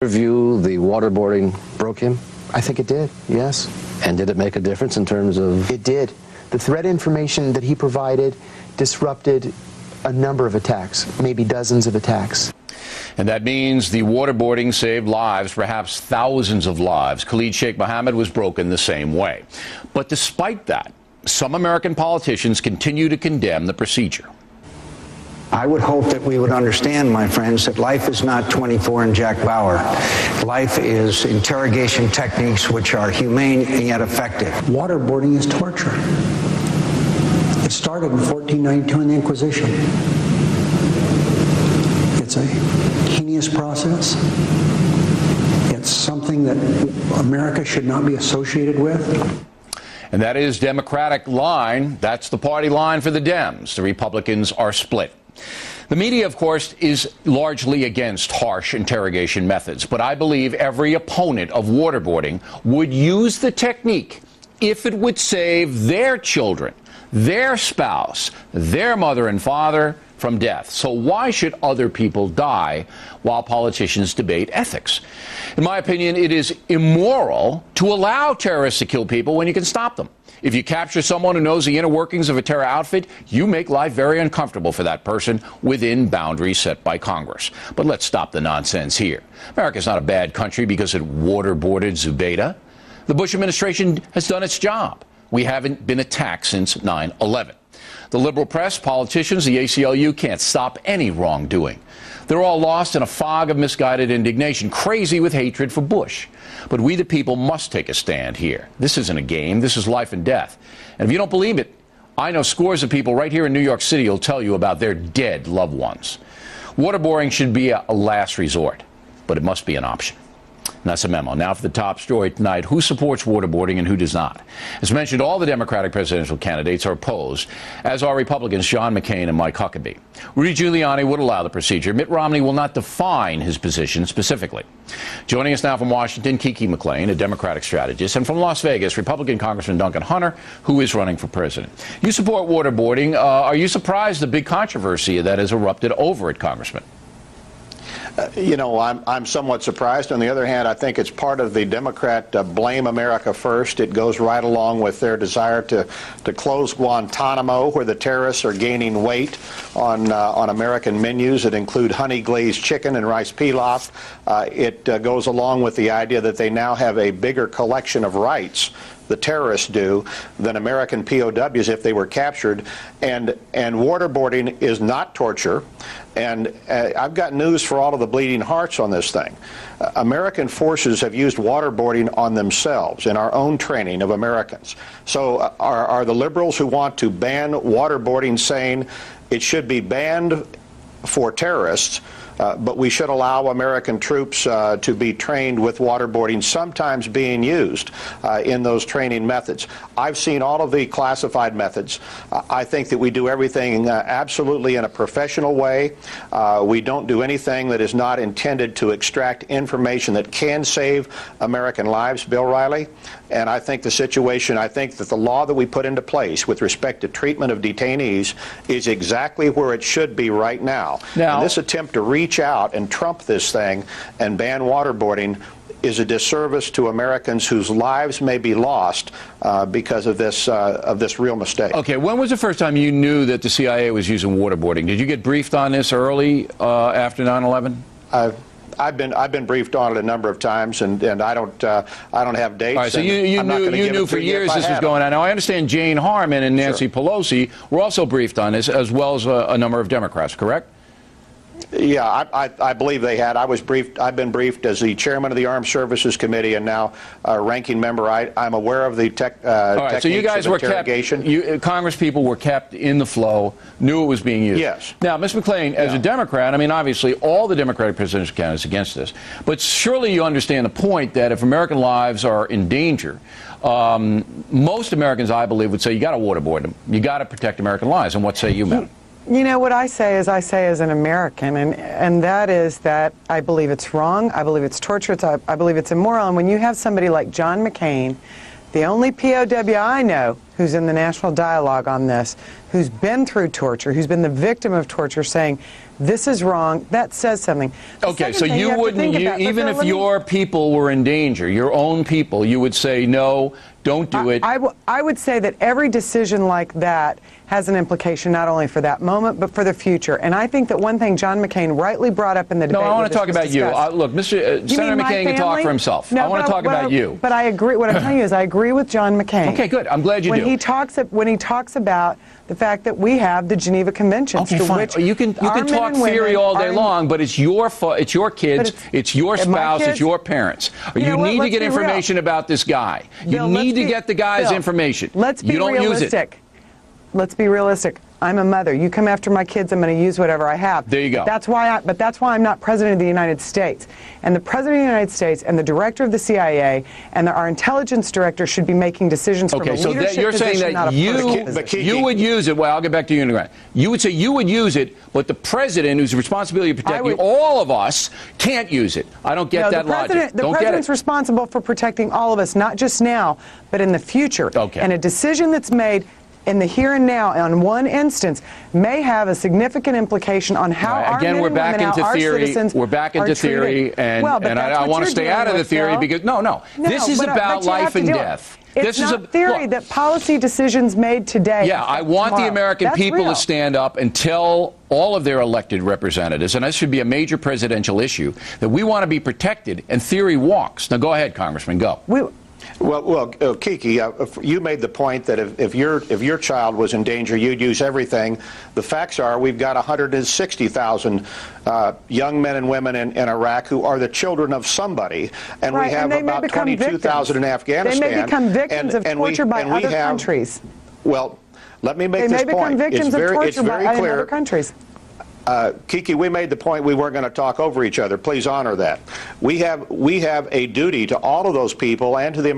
View the waterboarding broke him? I think it did, yes. And did it make a difference in terms of? It did. The threat information that he provided disrupted a number of attacks, maybe dozens of attacks. And that means the waterboarding saved lives, perhaps thousands of lives. Khalid Sheikh Mohammed was broken the same way. But despite that, some American politicians continue to condemn the procedure. I would hope that we would understand, my friends, that life is not 24 and Jack Bauer. Life is interrogation techniques which are humane and yet effective. Waterboarding is torture. It started in 1492 in the Inquisition. It's a heinous process. It's something that America should not be associated with. And that is Democratic line. That's the party line for the Dems. The Republicans are split. The media, of course, is largely against harsh interrogation methods, but I believe every opponent of waterboarding would use the technique if it would save their children, their spouse, their mother and father from death. So why should other people die while politicians debate ethics? In my opinion, it is immoral to allow terrorists to kill people when you can stop them. If you capture someone who knows the inner workings of a terror outfit, you make life very uncomfortable for that person within boundaries set by Congress. But let's stop the nonsense here. America's not a bad country because it waterboarded Zubaydah. The Bush administration has done its job. We haven't been attacked since 9/11. The liberal press, politicians, the ACLU can't stop any wrongdoing. They're all lost in a fog of misguided indignation, crazy with hatred for Bush. But we, the people, must take a stand here. This isn't a game. This is life and death. And if you don't believe it, I know scores of people right here in New York City will tell you about their dead loved ones. Waterboarding should be a last resort, but it must be an option. And that's a memo. Now for the top story tonight, who supports waterboarding and who does not? As mentioned, all the Democratic presidential candidates are opposed, as are Republicans John McCain and Mike Huckabee. Rudy Giuliani would allow the procedure. Mitt Romney will not define his position specifically. Joining us now from Washington, Kiki McLean, a Democratic strategist, and from Las Vegas, Republican Congressman Duncan Hunter, who is running for president. You support waterboarding. Are you surprised the big controversy that has erupted over it, Congressman? You know, I'm somewhat surprised. On the other hand, I think it's part of the Democrat blame America first. It goes right along with their desire to close Guantanamo, where the terrorists are gaining weight on American menus that include honey glazed chicken and rice pilaf. It goes along with the idea that they now have a bigger collection of rights, the terrorists do, than American POWs if they were captured. And waterboarding is not torture. And I've got news for all of the bleeding hearts on this thing. American forces have used waterboarding on themselves in our own training of Americans. So are the liberals who want to ban waterboarding saying it should be banned for terrorists, but we should allow American troops to be trained with waterboarding, sometimes being used in those training methods? I've seen all of the classified methods. I think that we do everything absolutely in a professional way. We don't do anything that is not intended to extract information that can save American lives, Bill Riley. And I think I think that the law that we put into place with respect to treatment of detainees is exactly where it should be right now. And this attempt to reach out and trump this thing and ban waterboarding is a disservice to Americans whose lives may be lost because of this real mistake. Okay, when was the first time you knew that the CIA was using waterboarding? Did you get briefed on this early after 9/11? I've been briefed on it a number of times, and I don't have dates. All right, so you knew for years this was going on. Now I understand Jane Harman and Nancy Pelosi were also briefed on this, as well as a number of Democrats, correct? Yeah, I believe they had. I was briefed. I've been briefed as the chairman of the Armed Services Committee and now ranking member. I'm aware of the all right, so you guys were kept, Congress people were kept in the flow, knew it was being used. Yes. Now, Ms. McClain, as a Democrat, I mean, obviously, all the Democratic presidential candidates against this, but surely you understand the point that if American lives are in danger, most Americans, I believe, would say you got to waterboard them. You got to protect American lives. And what say you, madam? You know, what I say is as an American, and that is that I believe it's wrong, I believe it's torture, I believe it's immoral. And when you have somebody like John McCain The only POW I know who's in the national dialogue on this, who's been through torture, who's been the victim of torture, saying this is wrong, that says something. Okay, so you wouldn't, even if your people were in danger, your own people, you would say, no, don't do it. I would say that every decision like that has an implication not only for that moment, but for the future. And I think that one thing John McCain rightly brought up in the debate. No, I want to talk about you. Look, Senator McCain can talk for himself. No, I want to talk about you. But I agree. What I'm telling you is I agree with John McCain. Okay, good. I'm glad you do. When he talks about the fact that we have the Geneva Conventions, okay, to fine. which you can talk theory all day long, but it's your it's your kids, it's your spouse, it's your parents. You need to get information about this guy. You need to get the guy's information. Let's be realistic. Let's be realistic. I'm a mother. You come after my kids, I'm going to use whatever I have. There you go. That's why I'm not president of the United States. And the president of the United States and the director of the CIA and our intelligence director should be making decisions from a leadership position. Okay, so you're saying that you would use it. Well, I'll get back to you in a minute. You would say you would use it, but the president, whose responsibility to protect you, all of us, can't use it. I don't get that logic. The president's responsible for protecting all of us, not just now, but in the future. Okay. And a decision that's made in the here and now on one instance may have a significant implication on how our men and women, our citizens We're back into theory, and I want to stay out of the theory because this is about life and death. It's not theory that policy decisions made today. Yeah, I want the American people to stand up and tell all of their elected representatives, and this should be a major presidential issue, that we want to be protected, and theory walks. Now go ahead, Congressman, go. Well, Kiki, you made the point that if your child was in danger, you'd use everything. The facts are we've got 160,000 young men and women in Iraq who are the children of somebody, and we have about 22,000 in Afghanistan. They may become victims of torture by other countries. Well, let me make this point. They may become victims of torture by other countries. Kiki, we made the point we weren't going to talk over each other. Please honor that. We have a duty to all of those people and to the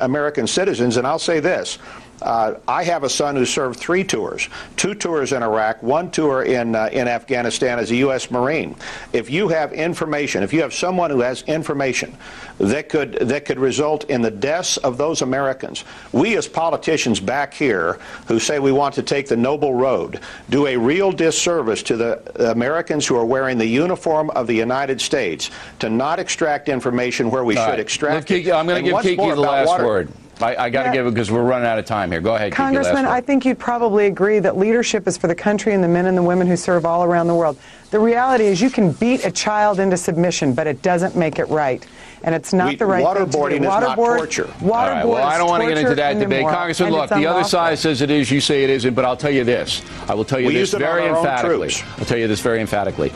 American citizens, and I'll say this. I have a son who served 3 tours, 2 tours in Iraq, 1 tour in Afghanistan as a U.S. Marine. If you have information, if you have someone who has information that could result in the deaths of those Americans, we as politicians back here who say we want to take the noble road do a real disservice to the Americans who are wearing the uniform of the United States to not extract information where we should extract it. I'm going to give Kiki the last word. I got to give it because we're running out of time here. Go ahead, Congressman, I think you'd probably agree that leadership is for the country and the men and the women who serve all around the world. The reality is you can beat a child into submission, but it doesn't make it right. And it's not the right thing to do. Waterboarding is not torture. Waterboard well, I don't want to get into that debate. Congressman, look, the other side says it is, you say it isn't, but I'll tell you this. I will tell you this very emphatically. I'll tell you this very emphatically.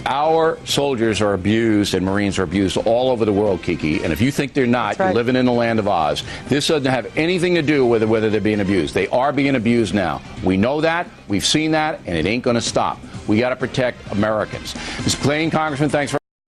Our soldiers are abused and Marines are abused all over the world, Kiki. And if you think they're not, you're living in the land of Oz. This doesn't have anything to do with whether they're being abused. They are being abused now. We know that. We've seen that. And it ain't going to stop. We got to protect Americans. Ms. Plain, Congressman, thanks for